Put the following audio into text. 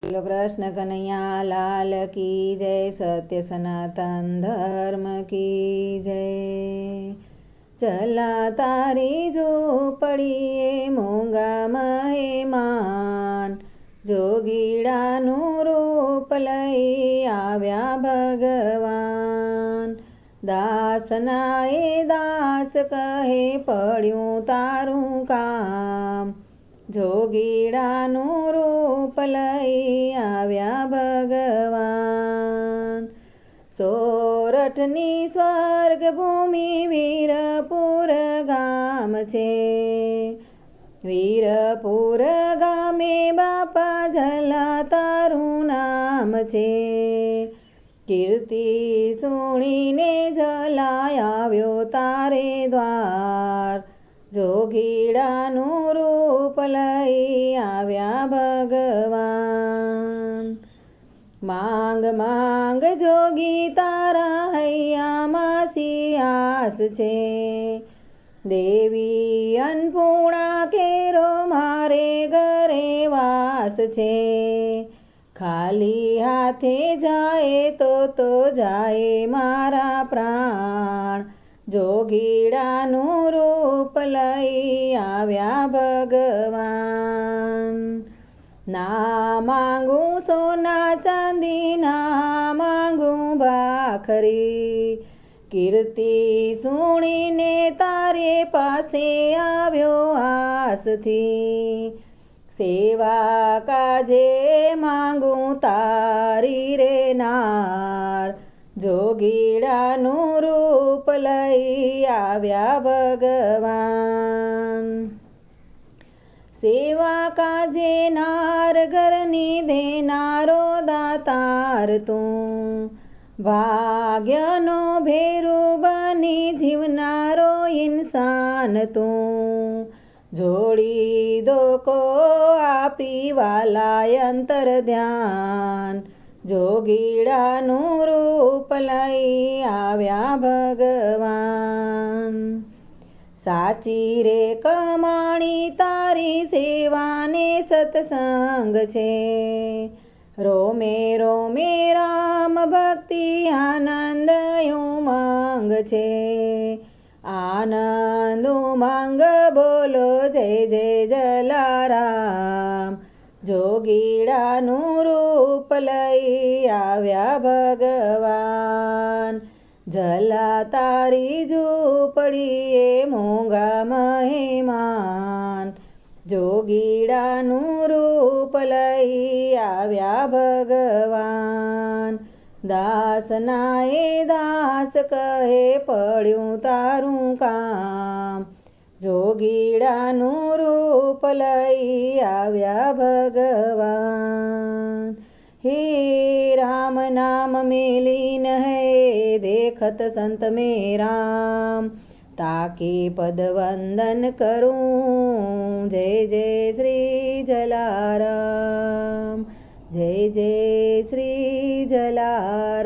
બોલો કૃષ્ણ કનૈયા લાલ કી જય, સત્ય સનાતન ધર્મ કી જય। ચલા તારી ઝૂંપડીએ મોંઘા મહેમાન, જોગીડાનું રૂપ લઈ આવ્યા ભગવાન। દાસના એ દાસ કહે પડ્યું તારું કામ, જોગીડાનું રૂપ લઈ આવ્યા ભગવાન। સોરઠની સ્વર્ગ ભૂમિ વીરપુર ગામ છે, વીરપુર ગામે બાપા ઝલા તારું નામ છે। કીર્તિ સુણીને ઝલા આવ્યો તારે દ્વાર, જોગીડાનું રૂપ લઈ આવ્યા ભગવાન। માંગ માંગ જોગી તારા હૈયામાં સિયાસ છે, દેવી અન્નપૂર્ણા કેરો મારે ઘરે વાસ છે। ખાલી હાથે જાય તો જાય મારા પ્રાણ, જોગીડાનું રૂપ લઈ આવ્યા ભગવાન। ના માંગું સોના ચાંદી, ના માંગું ભાખરી, કીર્તિ સુણીને તારે પાસે આવ્યો આસથી। સેવા કાજે માંગું તારી રે નાર, જોગીડાનું રૂપ લઈ આવ્યા ભગવાન। સેવા કાજે નાર ઘરની દેનારો દાતાર તું, ભાગ્યનો ભેરુ બની જીવનારો ઇન્સાન તું। જોડી દો કો આપી વાલા અંતર ધ્યાન, જોગીડાનું રૂપ લઈ આવ્યા ભગવાન। સાચી રે કમાણી તારી સેવાને સત્સંગ છે, રોમે રોમે રામ ભક્તિ આનંદ ઉમંગ છે। આનંદ ઉમંગ બોલો જય જય જલારામ, જોગીડાનું રૂપ લઈ આવ્યા ભગવાન। ઝલા તારી ઝૂંપડીએ મોંઘા મહેમાન, જોગીડાનું રૂપ લઈ આવ્યા ભગવાન। દાસના એ દાસ કહે પડ્યું તારું કામ, જોગીડાનું રૂપ લઈ આવ્યા ભગવાન। હે રામ નામ મેલીન હૈ देखत संत में राम, ताके पद वंदन करूं। जय जय श्री जलाराम, जय जय श्री जलाराम।